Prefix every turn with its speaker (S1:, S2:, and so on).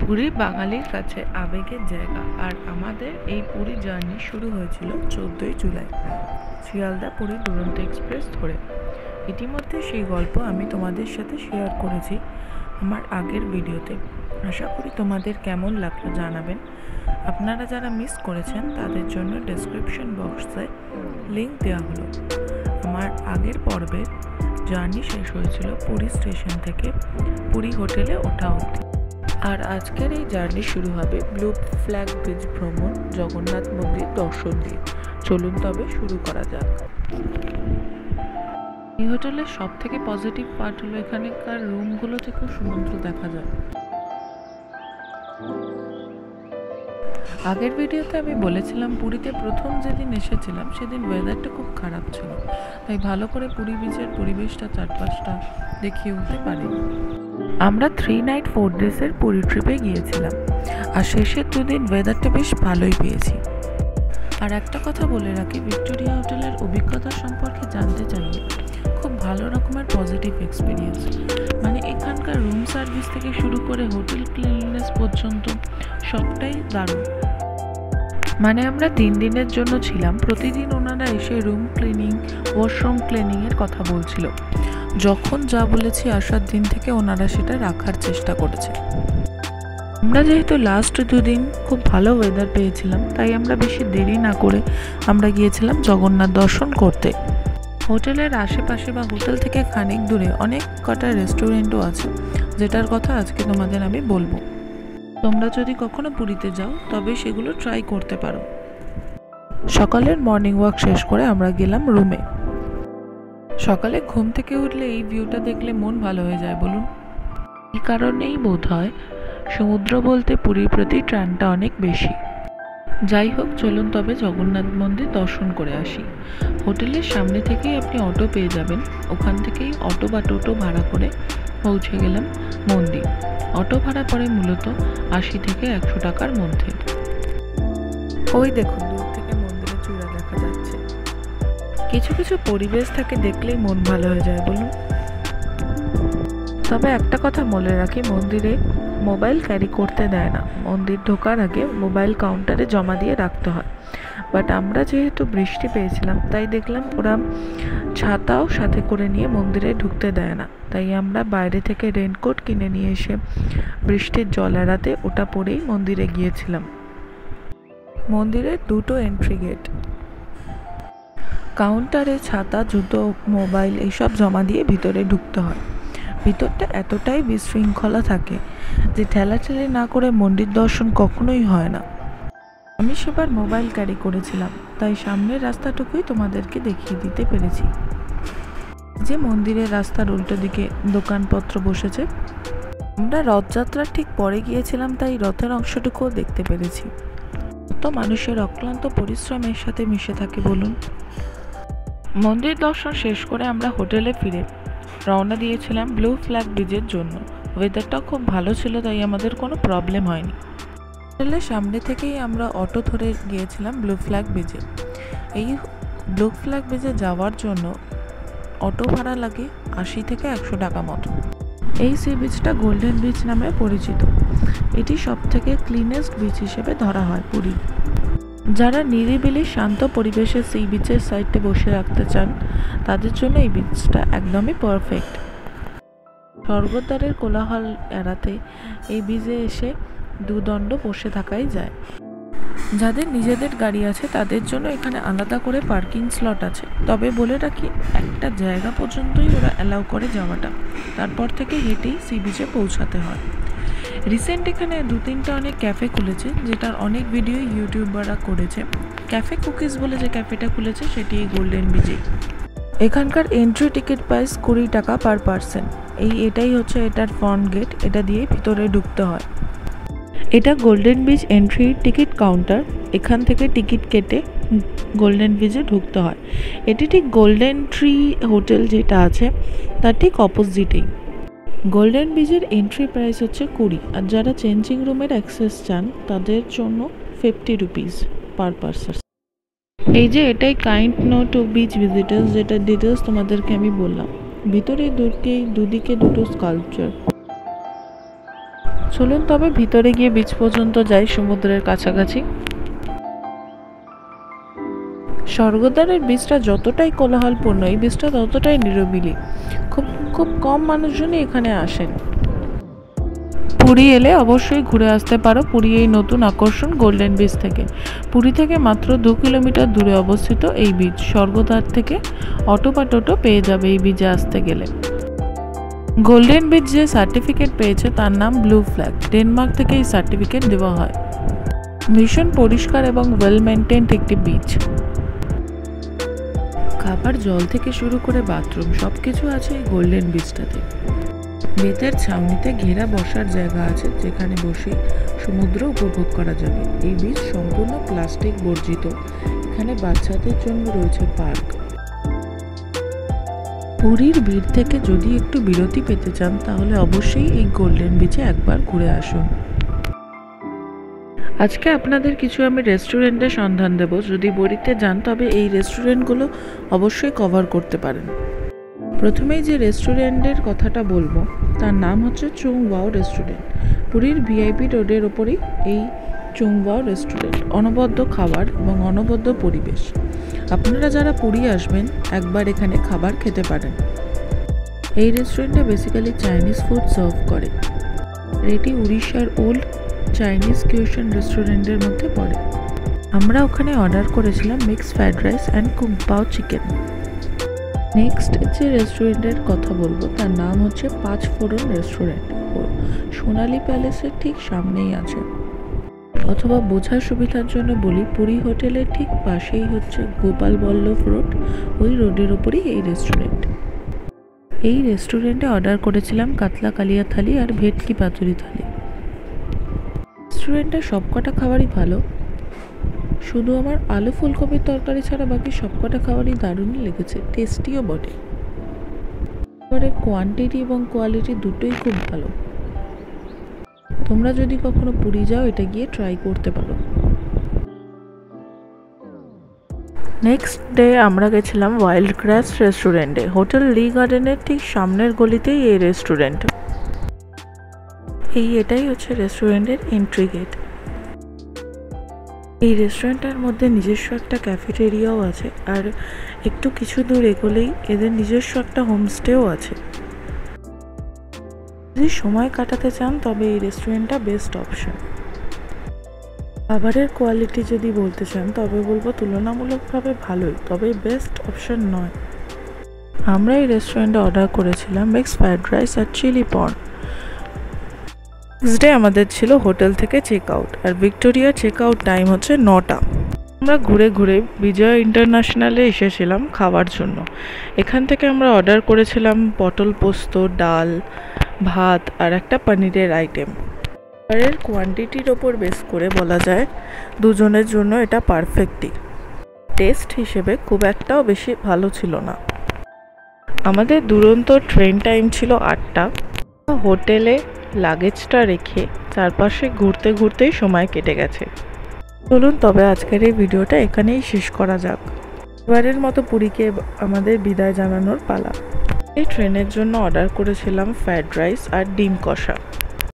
S1: পুরী বাঙালির কাছে আবেগের জায়গা, আর আমাদের এই পুরী জার্নি শুরু হয়েছিল 14ই জুলাই শিয়ালদা পুরী দুরন্ত এক্সপ্রেস ধরে। ইতিমধ্যে সেই গল্প আমি তোমাদের সাথে শেয়ার করেছি আমার আগের ভিডিওতে। আশা করি তোমাদের কেমন লাগলো জানাবেন। আপনারা যারা মিস করেছেন তাদের জন্য ডেসক্রিপশন বক্সে লিঙ্ক দেওয়া হলো। আমার আগের পর্বের জার্নি শেষ হয়েছিল পুরী স্টেশন থেকে পুরী হোটেলে ওঠা অবধি, আর আজকের এই জার্নি শুরু হবে ব্লু ফ্ল্যাগ ব্রিজ ভ্রমণ জগন্নাথ মন্দির দর্শন দিয়ে। চলুন তবে শুরু করা যাক। এই হোটেলের সব থেকে পজিটিভ পার্ট হলো এখানকার রুমগুলো থেকেও সমুদ্র দেখা যায়। আগের ভিডিওতে আমি বলেছিলাম পুরীতে প্রথম যেদিন এসেছিলাম সেদিন ওয়েদারটা খুব খারাপ ছিল, তাই ভালো করে পুরী বিচের পরিবেশটা চারপাশটা দেখিয়ে উঠতে পারিনি। আমরা 3 নাইট 4 ডেজের পুরী ট্রিপে গিয়েছিলাম, আর শেষের দুদিন ওয়েদারটা বেশ ভালোই পেয়েছি। আর একটা কথা বলে রাখি, ভিক্টোরিয়া হোটেলের অভিজ্ঞতা সম্পর্কে জানতে চাইলে খুব ভালো রকমের পজিটিভ এক্সপিরিয়েন্স। মানে এখানকার রুম সার্ভিস থেকে শুরু করে হোটেল ক্লিননেস পর্যন্ত সবটাই দারুণ। মানে আমরা 3 দিনের জন্য ছিলাম, প্রতিদিন ওনারা এসে রুম ক্লিনিং, ওয়াশরুম ক্লিনিংয়ের কথা বলছিল। যখন যা বলেছি আসার দিন থেকে ওনারা সেটা রাখার চেষ্টা করেছে। আমরা যেহেতু লাস্ট দুদিন খুব ভালো ওয়েদার পেয়েছিলাম, তাই আমরা বেশি দেরি না করে আমরা গিয়েছিলাম জগন্নাথ দর্শন করতে। হোটেলের আশেপাশে বা হোটেল থেকে খানিক দূরে অনেক কটা রেস্টুরেন্টও আছে, যেটার কথা আজকে তোমাদের আমি বলবো। তোমরা যদি কখনো পুরীতে যাও তবে সেগুলো ট্রাই করতে পারো। সকালের মর্নিং ওয়াক শেষ করে আমরা গেলাম রুমে। সকালে ঘুম থেকে উঠলে এই ভিউটা দেখলে মন ভালো হয়ে যায় বলুন। এই কারণেই বোধ হয় সমুদ্র বলতে পুরীর প্রতি টানটা অনেক বেশি। যাই হোক, চলুন তবে জগন্নাথ মন্দির দর্শন করে আসি। হোটেলের সামনে থেকেই আপনি অটো পেয়ে যাবেন, ওখান থেকেই অটো বা টোটো ভাড়া করে পৌঁছে গেলাম মন্দির। অটো ভাড়া পড়ে মূলত 80 থেকে 100 টাকার মধ্যে। ওই দেখুন, দূর থেকে মন্দিরের চূড়া দেখা যাচ্ছে। কিছু কিছু পরিবেশ থাকে দেখলেই মন ভালো হয়ে যায় বলুন। তবে একটা কথা বলে রাখি, মন্দিরে মোবাইল ক্যারি করতে দেয় না। মন্দির ঢোকার আগে মোবাইল কাউন্টারে জমা দিয়ে রাখতে হয়। বাট আমরা যেহেতু বৃষ্টি পেয়েছিলাম, তাই দেখলাম ওরা ছাতাও সাথে করে নিয়ে মন্দিরে ঢুকতে দেয় না। তাই আমরা বাইরে থেকে রেনকোট কিনে নিয়ে এসে বৃষ্টির জল এড়াতে ওটা পরেই মন্দিরে গিয়েছিলাম। মন্দিরের 2টো এন্ট্রি গেট। কাউন্টারে ছাতা, জুতো, মোবাইল এইসব জমা দিয়ে ভিতরে ঢুকতে হয়। ভিতরটা এতটাই বিশৃঙ্খলা থাকে যে ঠেলাঠেলি না করে মন্দির দর্শন কখনোই হয় না। আমি সেবার মোবাইল ক্যারি করেছিলাম, তাই সামনের রাস্তাটুকুই তোমাদেরকে দেখিয়ে দিতে পেরেছি। যে মন্দিরের রাস্তার উল্টো দিকে দোকানপত্র বসেছে। আমরা রথযাত্রার ঠিক পরে গিয়েছিলাম, তাই রথের অংশটুকুও দেখতে পেরেছি। কত মানুষের অক্লান্ত পরিশ্রমের সাথে মিশে থাকে বলুন। মন্দির দর্শন শেষ করে আমরা হোটেলে ফিরে রওনা দিয়েছিলাম ব্লু ফ্ল্যাগ ব্রিজের জন্য। ওয়েদারটা খুব ভালো ছিল, তাই আমাদের কোনো প্রবলেম হয়নি। হোটেলের সামনে থেকেই আমরা অটো ধরে গিয়েছিলাম ব্লু ফ্ল্যাগ ব্রিজে। এই ব্লু ফ্ল্যাগ ব্রিজে যাওয়ার জন্য অটো ভাড়া লাগে 80 থেকে 100 টাকা মতো। এই সি বিচটা গোল্ডেন বিচ নামে পরিচিত। এটি সব থেকে ক্লিনেস্ট বিচ হিসেবে ধরা হয় পুরী। যারা নিরিবিলি শান্ত পরিবেশে সি বিচের সাইডে বসে রাখতে চান, তাদের জন্য এই বিচটা একদমই পারফেক্ট। স্বর্গদ্বারের কোলাহল এড়াতে এই বিচে এসে দুদণ্ড বসে থাকাই যায়। যাদের নিজেদের গাড়ি আছে তাদের জন্য এখানে আলাদা করে পার্কিং স্লট আছে। তবে বলে রাখি, একটা জায়গা পর্যন্তই ওরা অ্যালাউ করে যাওয়াটা, তারপর থেকে হেঁটেই সি বিচে পৌঁছাতে হয়। রিসেন্ট এখানে 2-3টা অনেক ক্যাফে খুলেছে, যেটার অনেক ভিডিও ইউটিউবাররা করেছে। ক্যাফে কুকিজ বলে যে ক্যাফেটা খুলেছে সেটি গোল্ডেন বিচে। এখানকার এন্ট্রি টিকিট প্রাইস 20 টাকা পার পারসন। এটাই হচ্ছে এটার ফ্রন্ট গেট, এটা দিয়ে ভিতরে ঢুকতে হয়। এটা golden beach entry ticket counter. এখান থেকে টিকিট কেটে গোল্ডেন বিচে ঢুকতে হয়। এটি ঠিক গোল্ডেন ট্রি হোটেল যেটা আছে তার ঠিক অপোজিটেই। গোল্ডেন বিচের এন্ট্রি প্রাইস হচ্ছে 20, আর যারা চেঞ্জিং রুমের অ্যাক্সেস চান তাদের জন্য 50 রুপিস পার পারসন। এই যে এটাই kind note to beach visitors, যেটা ডিটেলস তোমাদেরকে আমি বললাম। ভিতরে দুদিকে দুটো স্কাল্পচার। চলুন তবে ভিতরে গিয়ে বিচ পর্যন্ত যাই, সমুদ্রের কাছাকাছি। স্বর্গদ্বারের বীজটা যতটাই কোলাহলপূর্ণ, এই বীজটা ততটাই নিরিবিলি। খুব খুব কম মানুষজনই এখানে আসেন। পুরী এলে অবশ্যই ঘুরে আসতে পারো পুরী এই নতুন আকর্ষণ গোল্ডেন বিচ থেকে। পুরী থেকে মাত্র 2 কিলোমিটার দূরে অবস্থিত এই বিচ। স্বর্গদ্বার থেকে অটো বা টোটো পেয়ে যাবে এই বিচে আসতে গেলে। গোল্ডেন বিচ যে সার্টিফিকেট পেয়েছে তার নাম ব্লু ফ্ল্যাগ। ডেনমার্ক থেকে এই সার্টিফিকেট দেওয়া হয়। ভীষণ পরিষ্কার এবং ওয়েল মেনটেন্ড একটি বিচ। খাবার, জল থেকে শুরু করে বাথরুম সব কিছু আছে এই গোল্ডেন বিচটাতে। বেতের ছাউনিতে ঘেরা বসার জায়গা আছে, যেখানে বসে সমুদ্র উপভোগ করা যাবে। এই বিচ সম্পূর্ণ প্লাস্টিক বর্জিত। এখানে বাচ্চাদের জন্য রয়েছে পার্ক। পুরীর ভিড় থেকে যদি একটু বিরতি পেতে চান তাহলে অবশ্যই এই গোল্ডেন বিচে একবার ঘুরে আসুন। আজকে আপনাদের কিছু আমি রেস্টুরেন্টের সন্ধান দেব। যদি পুরীতে যান তবে এই রেস্টুরেন্টগুলো অবশ্যই কভার করতে পারেন। প্রথমেই যে রেস্টুরেন্টের কথাটা বলবো তার নাম হচ্ছে চুং ওয়াও রেস্টুরেন্ট। পুরীর ভিআইপি রোডের ওপরেই এই চুং ওয়াও রেস্টুরেন্ট। অনবদ্য খাবার এবং অনবদ্য পরিবেশ। আপনারা যারা পুরী আসবেন একবার এখানে খাবার খেতে পারেন। এই রেস্টুরেন্টে বেসিক্যালি চাইনিজ ফুড সার্ভ করে। এটি উড়িষ্যার ওল্ড চাইনিজ কিউশন রেস্টুরেন্টের মধ্যে পড়ে। আমরা ওখানে অর্ডার করেছিলাম মিক্স ফ্রাইড রাইস অ্যান্ড কুং পাও চিকেন। নেক্সট যে রেস্টুরেন্টের কথা বলবো তার নাম হচ্ছে 5 ফোড়ন রেস্টুরেন্ট। সোনালী প্যালেসের ঠিক সামনেই আছে। অথবা বোঝার সুবিধার জন্য বলি, পুরী হোটেলের ঠিক পাশেই হচ্ছে গোপাল বল্লভ রোড। ওই রোডের ওপরেই এই রেস্টুরেন্ট। এই রেস্টুরেন্টে অর্ডার করেছিলাম কাতলা কালিয়া থালি আর ভেটকি পাতুরি থালি। রেস্টুরেন্টের সবকটা খাবারই ভালো। শুধু আমার আলু ফুলকপির তরকারি ছাড়া বাকি সবকটা খাবারই দারুণই লেগেছে, টেস্টিও বটে। খাবারের কোয়ান্টিটি এবং কোয়ালিটি দুটোই খুব ভালো। তোমরা যদি কখনো পুরী যাও এটা গিয়ে ট্রাই করতে পারো। নেক্সট ডে আমরা গেছিলাম ওয়াইল্ড গ্রাস রেস্টুরেন্টে। হোটেল লি গার্ডেনের ঠিক সামনের গলিতেই এই রেস্টুরেন্ট। এটাই হচ্ছে রেস্টুরেন্টের এন্ট্রি গেট। এই রেস্টুরেন্টের মধ্যে নিজস্ব একটা ক্যাফেটেরিয়াও আছে, আর একটু কিছু দূর এগোলেই এদের নিজস্ব একটা হোমস্টেও আছে। যদি সময় কাটাতে চান তবে এই রেস্টুরেন্টটা বেস্ট অপশন। খাবারের কোয়ালিটি যদি বলতে চান তবে বলবো তুলনামূলকভাবে ভালোই, তবে বেস্ট অপশন নয়। আমরা এই রেস্টুরেন্টে অর্ডার করেছিলাম মিক্স ফ্রাইড রাইস আর চিলি পর্ন। নেক্সট ডে আমাদের ছিল হোটেল থেকে চেক আউট, আর ভিক্টোরিয়া চেক আউট টাইম হচ্ছে 9টা। আমরা ঘুরে ঘুরে বিজয় ইন্টারন্যাশনালে এসেছিলাম খাওয়ার জন্য। এখান থেকে আমরা অর্ডার করেছিলাম পটল পোস্ত, ডাল, ভাত আর একটা পনিরের আইটেম। খাবারের কোয়ান্টিটির ওপর বেস করে বলা যায় দুজনের জন্য এটা পারফেক্টই। টেস্ট হিসেবে খুব একটাও বেশি ভালো ছিল না। আমাদের দুরন্ত ট্রেন টাইম ছিল 8টা। হোটেলে লাগেজটা রেখে চারপাশে ঘুরতে ঘুরতেই সময় কেটে গেছে। চলুন তবে আজকের এই ভিডিওটা এখানেই শেষ করা যাক। এবারের মতো পুরীকে আমাদের বিদায় জানানোর পালা। এই ট্রেনের জন্য অর্ডার করেছিলাম ফ্রাইড রাইস আর ডিম কষা।